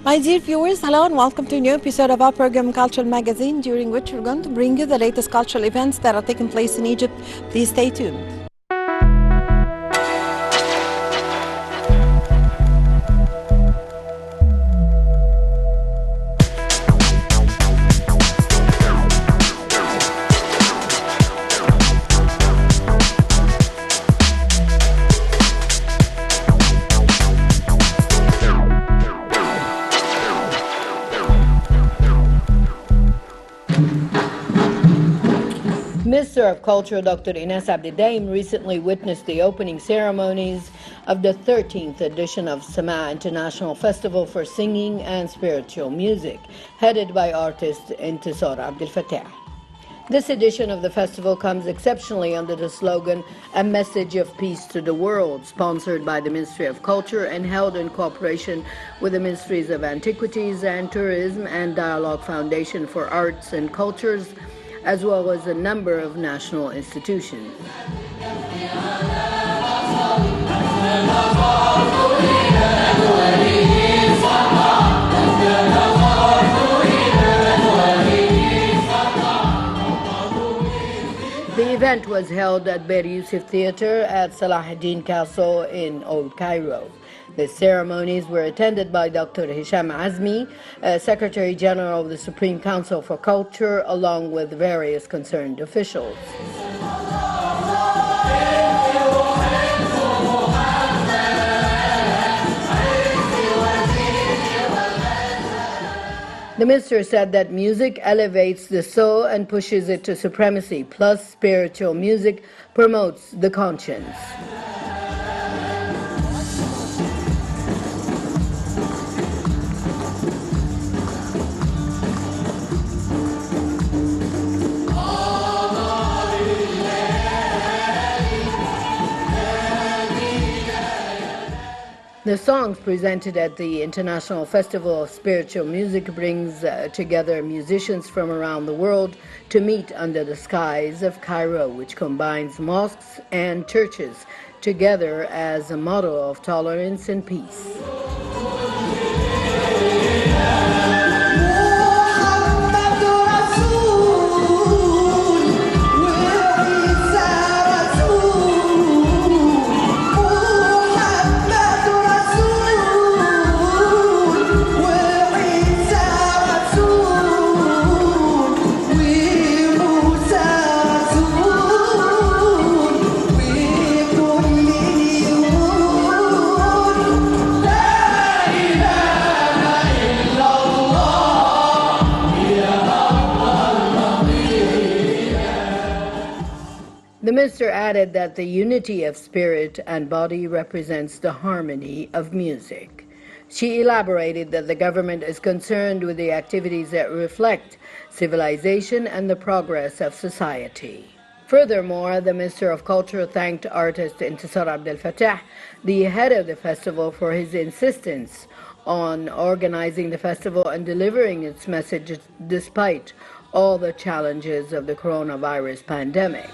Hi dear viewers, hello and welcome to a new episode of our program Cultural Magazine, during which we're going to bring you the latest cultural events that are taking place in Egypt. Please stay tuned. Minister of Culture Dr. Ines Abdidaim recently witnessed the opening ceremonies of the 13th edition of Samaya International Festival for Singing and Spiritual Music, headed by artist Intisar Abdel Fattah. This edition of the festival comes exceptionally under the slogan, A Message of Peace to the World, sponsored by the Ministry of Culture and held in cooperation with the Ministries of Antiquities and Tourism and Dialogue Foundation for Arts and Cultures, as well as a number of national institutions. The event was held at Beir Yusuf Theater at Salahuddin Castle in Old Cairo. The ceremonies were attended by Dr. Hisham Azmi, Secretary General of the Supreme Council for Culture, along with various concerned officials. The minister said that music elevates the soul and pushes it to supremacy, plus spiritual music promotes the conscience. The songs presented at the International Festival of Spiritual Music brings together musicians from around the world to meet under the skies of Cairo, which combines mosques and churches together as a model of tolerance and peace. The minister added that the unity of spirit and body represents the harmony of music. She elaborated that the government is concerned with the activities that reflect civilization and the progress of society. Furthermore, the Minister of Culture thanked artist Intisar Abdel Fattah, the head of the festival, for his insistence on organizing the festival and delivering its message despite all the challenges of the coronavirus pandemic.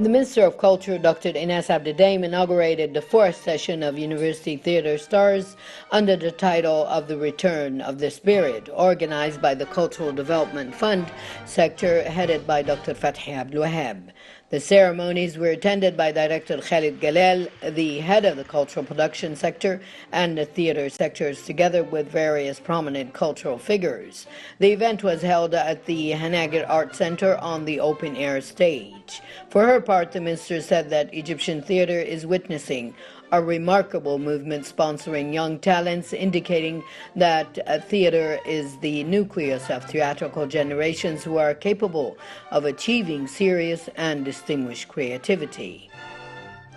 The Minister of Culture, Dr. Ines Abdidaim, inaugurated the fourth session of University Theatre Stars under the title of The Return of the Spirit, organized by the Cultural Development Fund sector headed by Dr. Fathi Abdul Wahab. The ceremonies were attended by Director Khalid Galal, the head of the cultural production sector and the theatre sectors, together with various prominent cultural figures. The event was held at the Hanagir Art Center on the open-air stage. For her part, the minister said that Egyptian theatre is witnessing a remarkable movement sponsoring young talents, indicating that theatre is the nucleus of theatrical generations who are capable of achieving serious and distinguished creativity.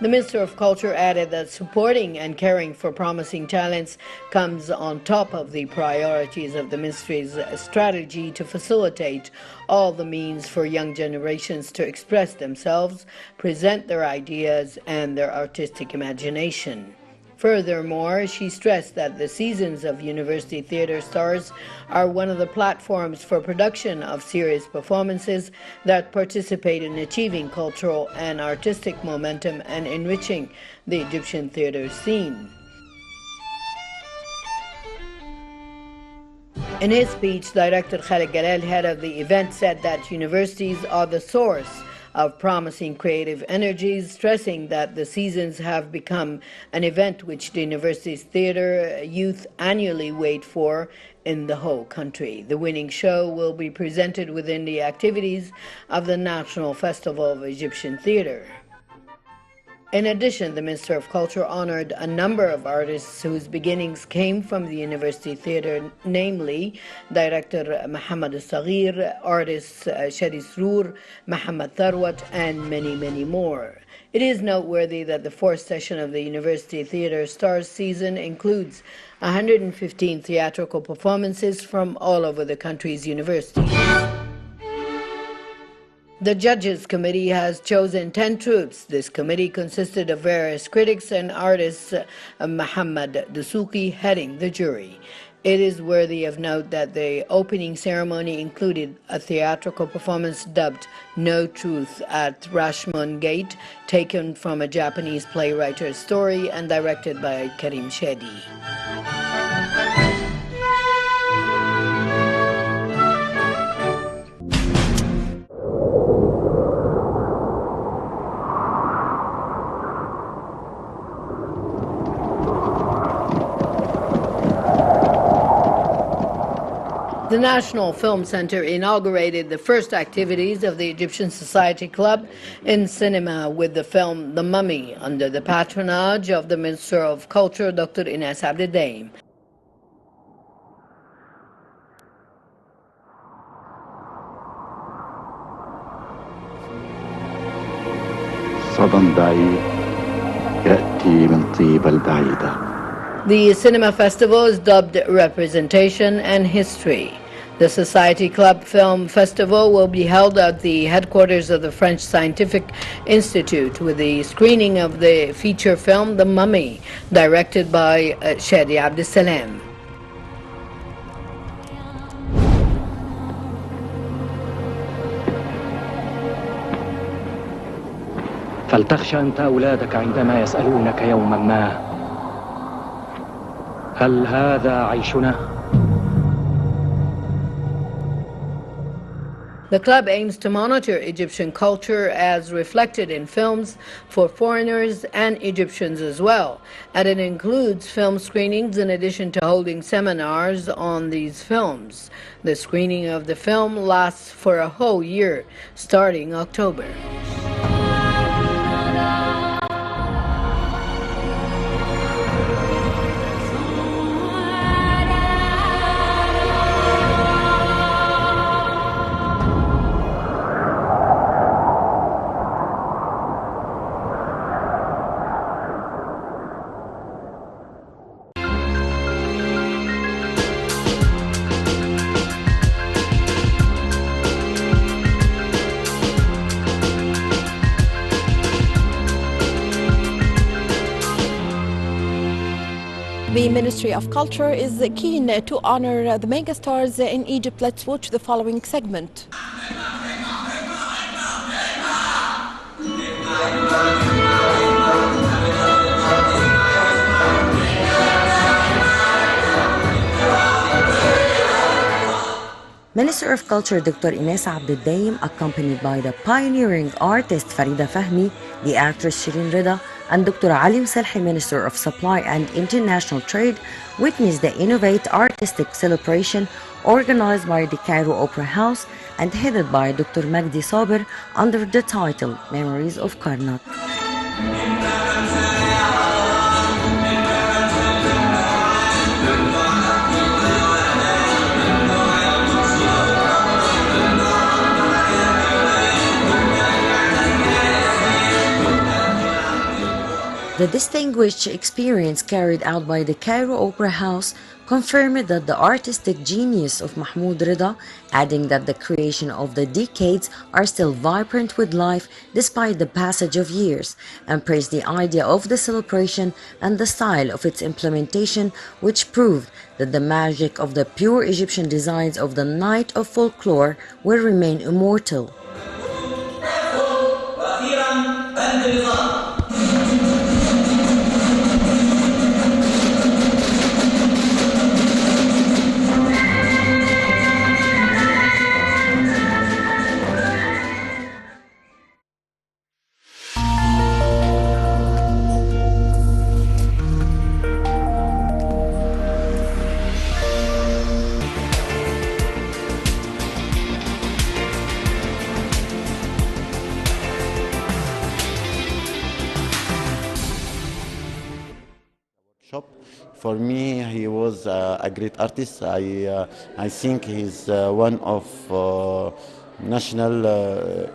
The Minister of Culture added that supporting and caring for promising talents comes on top of the priorities of the Ministry's strategy to facilitate all the means for young generations to express themselves, present their ideas and their artistic imagination. Furthermore, she stressed that the seasons of University Theatre Stars are one of the platforms for production of serious performances that participate in achieving cultural and artistic momentum and enriching the Egyptian theatre scene. In his speech, Director Khalid Galal, head of the event, said that universities are the source of promising creative energies, stressing that the seasons have become an event which the university's theatre youth annually wait for in the whole country. The winning show will be presented within the activities of the National Festival of Egyptian Theatre. In addition, the Minister of Culture honored a number of artists whose beginnings came from the University Theatre, namely Director Mohammed Al-Saghir, artists Shadi Sroor, Mohammed Tharwat, and many, many more. It is noteworthy that the fourth session of the University Theatre Stars season includes 115 theatrical performances from all over the country's universities. The Judges Committee has chosen 10 troops. This committee consisted of various critics and artists, Mohammed Dasuki heading the jury. It is worthy of note that the opening ceremony included a theatrical performance dubbed No Truth at Rashomon Gate, taken from a Japanese playwriter's story and directed by Karim Shedi. The National Film Center inaugurated the first activities of the Egyptian Society Club in cinema with the film The Mummy under the patronage of the Minister of Culture, Dr. Ines Abdidaim. صدى بعيد يأتي من طيبة البعيدة. The cinema festival is dubbed Representation and History. The Society Club Film Festival will be held at the headquarters of the French Scientific Institute with the screening of the feature film The Mummy, directed by Shadi Abdessalam. فلتخشى أنت أولادك عندما يسألونك يوما ما هل هذا عيشنا؟ The club aims to monitor Egyptian culture as reflected in films for foreigners and Egyptians as well, and it includes film screenings in addition to holding seminars on these films. The screening of the film lasts for a whole year, starting October. The Ministry of Culture is keen to honor the megastars in Egypt. Let's watch the following segment. Minister of Culture Dr. Ines Abdeldaim, accompanied by the pioneering artist Farida Fahmi, the actress Shirin Rida, and Dr. Ali Mselhi, Minister of Supply and International Trade, witnessed the Innovate Artistic Celebration organized by the Cairo Opera House and headed by Dr. Magdi Saber under the title Memories of Karnak. The distinguished experience carried out by the Cairo Opera House confirmed that the artistic genius of Mahmoud Rida, adding that the creation of the decades are still vibrant with life despite the passage of years, and praised the idea of the celebration and the style of its implementation, which proved that the magic of the pure Egyptian designs of the Night of Folklore will remain immortal. Shop. For me, he was a great artist. I think he's one of national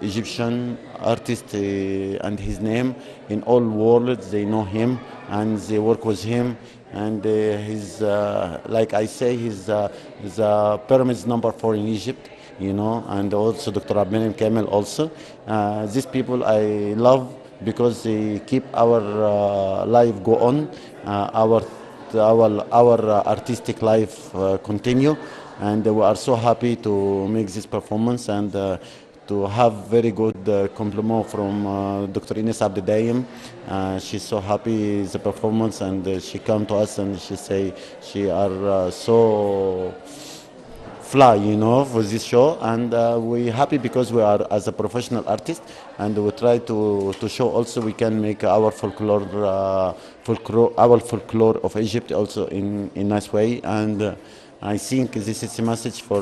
Egyptian artist and his name in all world. They know him and they work with him. And he's like I say, he's the pyramids #4 in Egypt. You know, and also Dr. Abdelhamid Kamel also. These people I love because they keep our life go on, our artistic life continue, and we are so happy to make this performance and to have very good compliment from Dr. Ines Abdeldaim. She's so happy the performance, and she come to us and she say she are so fly, you know, for this show, and we happy because we are as a professional artist, and we try to show also we can make our folklore of Egypt also in nice way, and I think this is a message for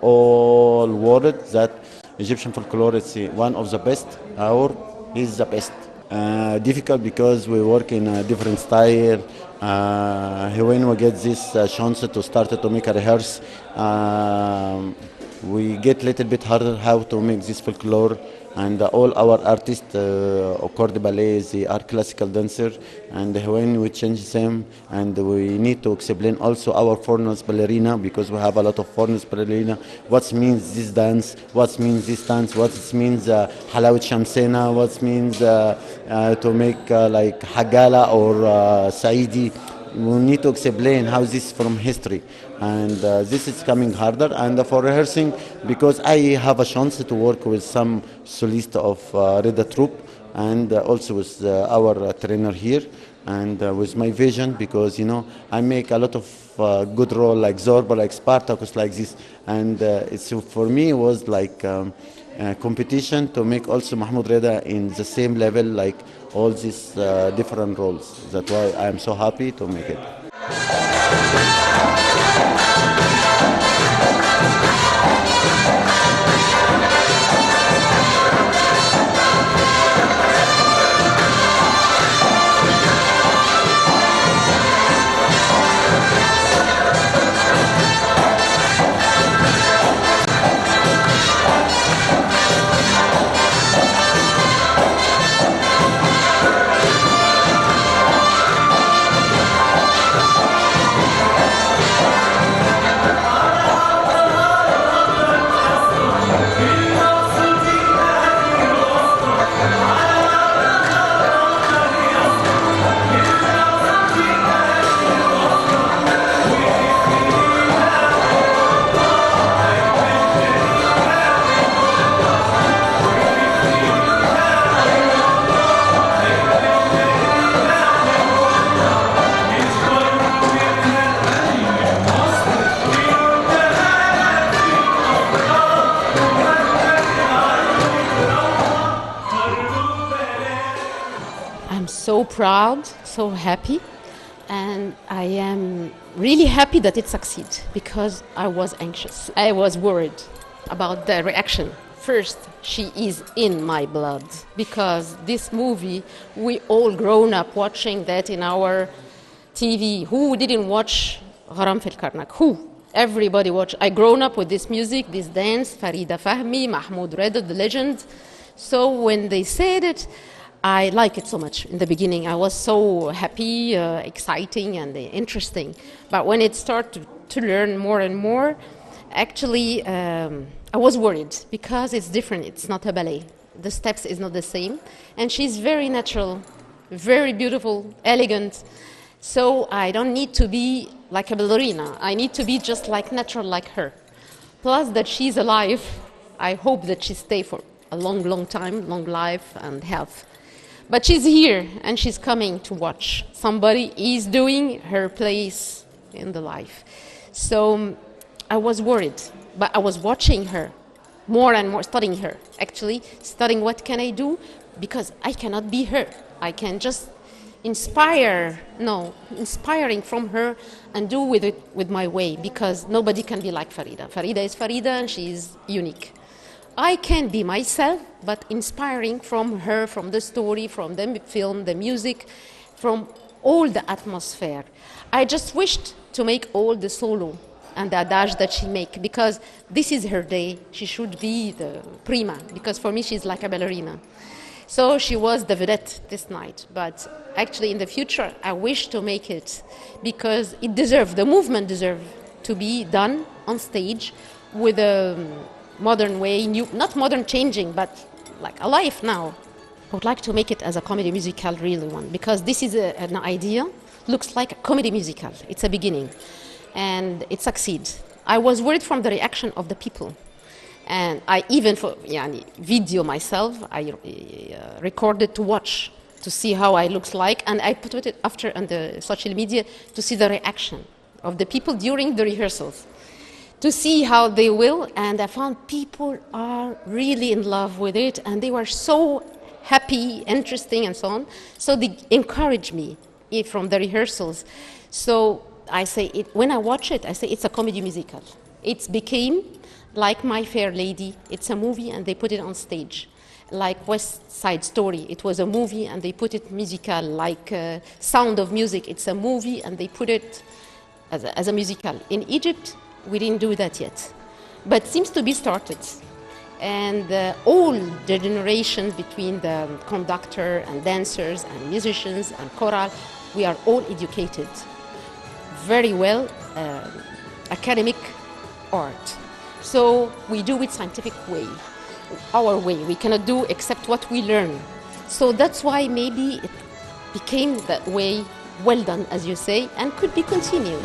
all world that Egyptian folklore is one of the best or is the best. Difficult because we work in a different style. When we get this chance to start to make a rehearse, we get a little bit harder how to make this folklore. And all our artists, accord ballet, they are classical dancers. And when we change them, and we need to explain also our foreigners ballerina, because we have a lot of foreigners ballerina, what means this dance, what means this dance, what means halawat shamsena, what means to make like hagala or saidi. We need to explain how this is from history, and this is coming harder. And for rehearsing, because I have a chance to work with some solist of Reda troupe, and also with our trainer here, and with my vision, because you know I make a lot of good role like Zorba, like Spartacus, like this, and it's for me it was like competition to make also Mahmoud Reda in the same level like all these different roles. That's why I am so happy to make it. am so proud, so happy, and I am really happy that it succeeded because I was anxious. I was worried about the reaction. First, she is in my blood because this movie, we all grown up watching that in our TV. Who didn't watch Gharam Fil Karnak? Who? Everybody watched. I grown up with this music, this dance, Farida Fahmi, Mahmoud Reda, the legend. So when they said it, I like it so much. In the beginning, I was so happy, exciting, and interesting. But when it started to learn more and more, actually, I was worried because it's different. It's not a ballet. The steps is not the same, and she's very natural, very beautiful, elegant. So I don't need to be like a ballerina. I need to be just like natural, like her. Plus that she's alive. I hope that she stay for a long, long time, long life and health. But she's here and she's coming to watch. Somebody is doing her place in the life. So I was worried, but I was watching her more and more, studying her. Actually, studying what can I do, because I cannot be her. I can just inspiring from her and do with it with my way, because nobody can be like Farida. Farida is Farida and she is unique. I can be myself, but inspiring from her, from the story, from the film, the music, from all the atmosphere. I just wished to make all the solo and the adage that she make, because this is her day. She should be the prima, because for me she's like a ballerina. So she was the vedette this night, but actually in the future I wish to make it, because it deserves, the movement deserves to be done on stage with a modern way, new, not modern changing, but like alive now. I would like to make it as a comedy musical, really one, because this is an idea, looks like a comedy musical. It's a beginning, and it succeeds. I was worried from the reaction of the people. And I even video myself, I recorded to watch, to see how I looked like, and I put it after on the social media to see the reaction of the people during the rehearsals, to see how they will, and I found people are really in love with it, and they were so happy, interesting, and so on. So they encouraged me from the rehearsals. So I say, when I watch it, I say it's a comedy musical. It became like My Fair Lady, it's a movie and they put it on stage. Like West Side Story, it was a movie and they put it musical. Like Sound of Music, it's a movie and they put it as a musical. In Egypt, we didn't do that yet, but seems to be started. And all the generations between the conductor and dancers and musicians and choral, we are all educated very well, academic art. So we do it scientific way, our way. We cannot do except what we learn. So that's why maybe it became that way, well done, as you say, and could be continued.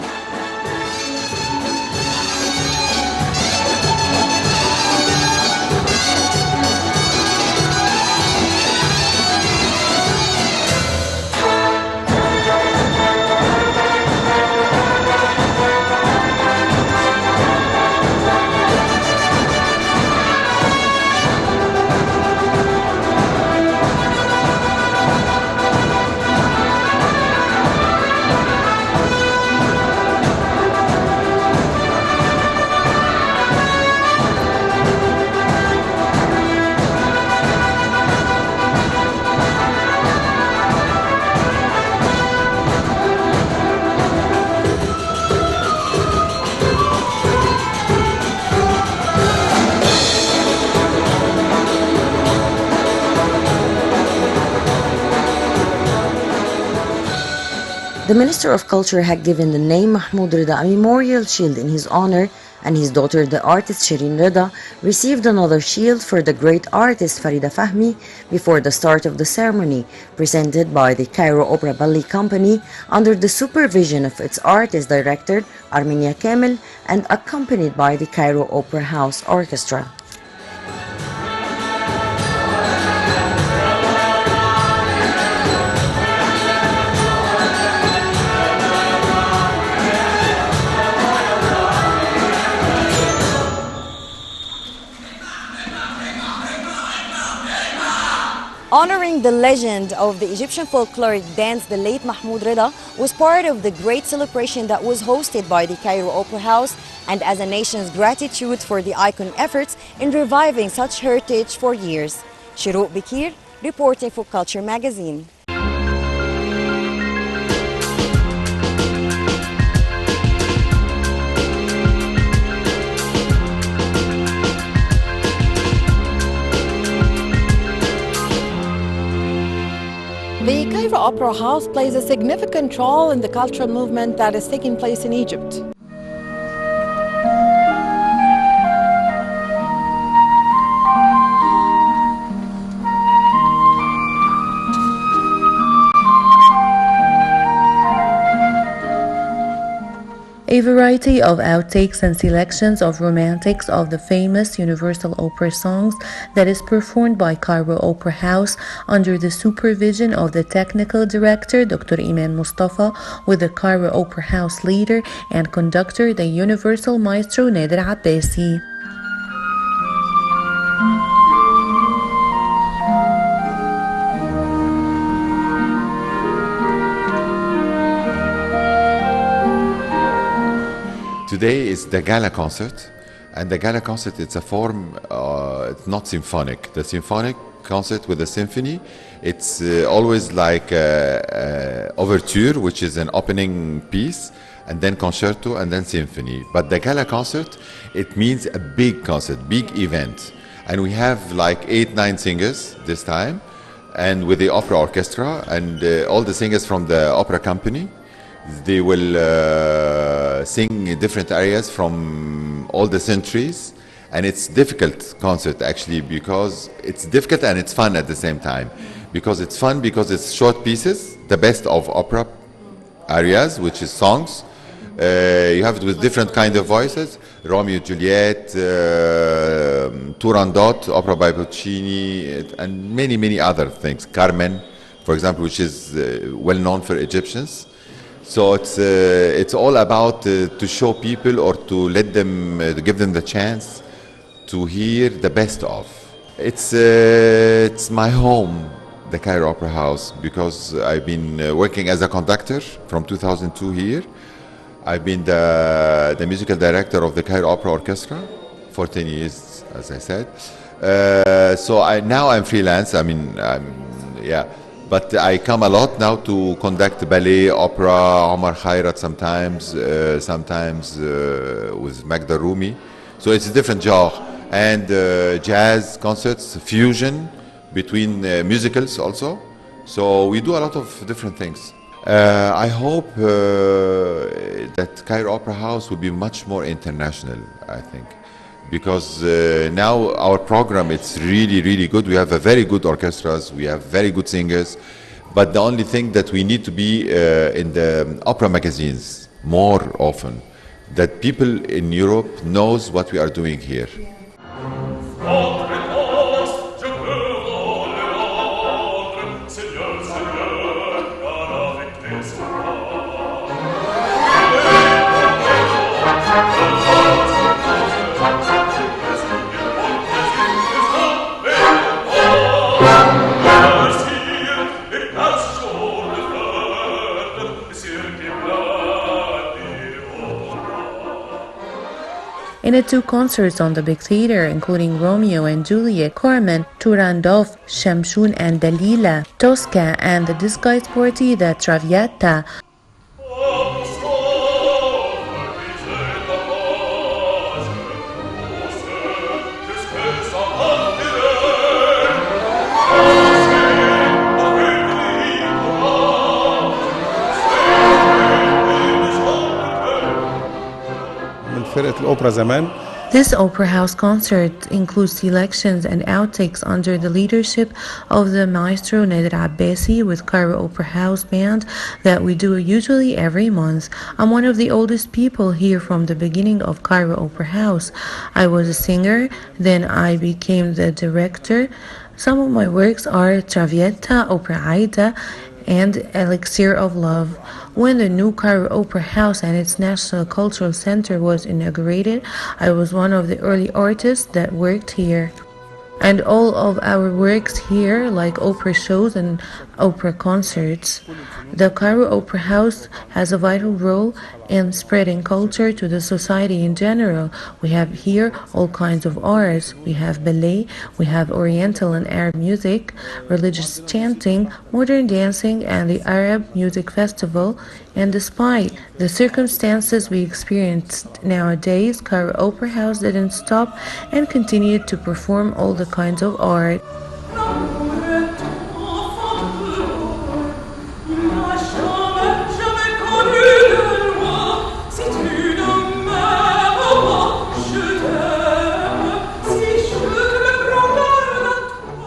The Minister of Culture had given the name Mahmoud Rida a memorial shield in his honor, and his daughter, the artist Shireen Rida, received another shield for the great artist Farida Fahmi before the start of the ceremony, presented by the Cairo Opera Ballet Company under the supervision of its artist director Armenia Kamel and accompanied by the Cairo Opera House Orchestra. Honoring the legend of the Egyptian folkloric dance, the late Mahmoud Rida, was part of the great celebration that was hosted by the Cairo Opera House, and as a nation's gratitude for the icon efforts in reviving such heritage for years. Shiruk Bikir, reporting for Culture Magazine. The Cairo Opera House plays a significant role in the cultural movement that is taking place in Egypt. A variety of outtakes and selections of romantics of the famous Universal Opera songs that is performed by Cairo Opera House under the supervision of the technical director Dr. Iman Mustafa, with the Cairo Opera House leader and conductor the Universal Maestro Nader Abbasi. Today is the gala concert, and the gala concert, it's a form, it's not symphonic. The symphonic concert with a symphony, it's always like overture, which is an opening piece, and then concerto, and then symphony. But the gala concert, it means a big concert, big event. And we have like 8-9 singers this time, and with the opera orchestra, and all the singers from the opera company. They will sing different areas from all the centuries, and it's difficult concert actually, because it's difficult and it's fun at the same time. Because it's fun because it's short pieces, the best of opera arias, which is songs. You have it with different kind of voices: Romeo Juliet, Turandot, opera by Puccini, and many other things. Carmen, for example, which is well known for Egyptians. So it's all about to show people, or to let them, to give them the chance to hear the best of. It's my home, the Cairo Opera House, because I've been working as a conductor from 2002 here. I've been the musical director of the Cairo Opera Orchestra for 10 years, as I said. So now I'm freelance. Yeah. But I come a lot now to conduct ballet, opera, Omar Khairat sometimes, with Magda Rumi. So it's a different genre. And jazz concerts, fusion between musicals also. So we do a lot of different things. I hope that Cairo Opera House will be much more international, I think. Because now our program, it's really good. We have a very good orchestras, we have very good singers, but the only thing that we need to be in the opera magazines more often, that people in Europe knows what we are doing here. In the two concerts on the big theater, including Romeo and Juliet, Carmen, Turandot, Shamshun and Dalila, Tosca, and the disguised party, the Traviata, This Opera House concert includes selections and outtakes under the leadership of the Maestro Nader Abbasi with Cairo Opera House Band that we do usually every month. I'm one of the oldest people here from the beginning of Cairo Opera House. I was a singer, then I became the director. Some of my works are Traviata, Opera Aida, and Elixir of Love. When the new Cairo Opera House and its National Cultural Center was inaugurated, I was one of the early artists that worked here. And all of our works here, like opera shows and opera concerts. The Cairo Opera House has a vital role in spreading culture to the society in general. We have here all kinds of arts. We have ballet, we have Oriental and Arab music, religious chanting, modern dancing, and the Arab Music Festival. And despite the circumstances we experienced nowadays, Cairo Opera House didn't stop and continued to perform all the kinds of art.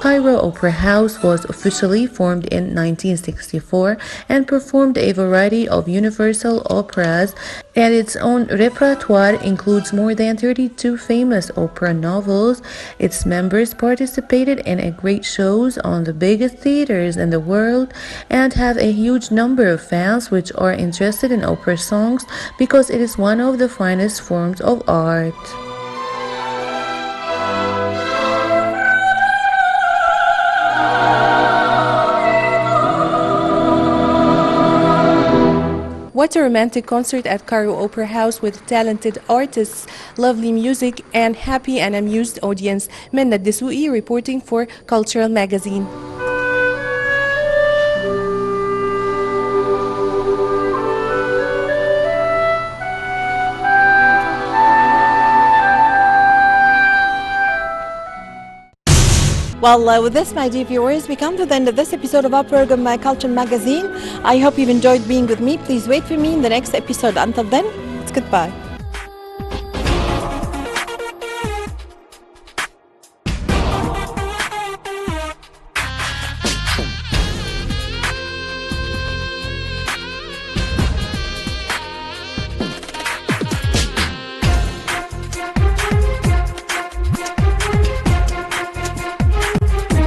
Cairo Opera House was officially formed in 1964 and performed a variety of universal operas, and its own repertoire includes more than 32 famous opera novels. Its members participated in great shows on the biggest theaters in the world and have a huge number of fans which are interested in opera songs because it is one of the finest forms of art. What a romantic concert at Cairo Opera House with talented artists, lovely music, and happy and amused audience. Minna Dessouki reporting for Cultural Magazine. Well, with this, my dear viewers, we come to the end of this episode of our program, My Culture Magazine. I hope you've enjoyed being with me. Please wait for me in the next episode. Until then, it's goodbye.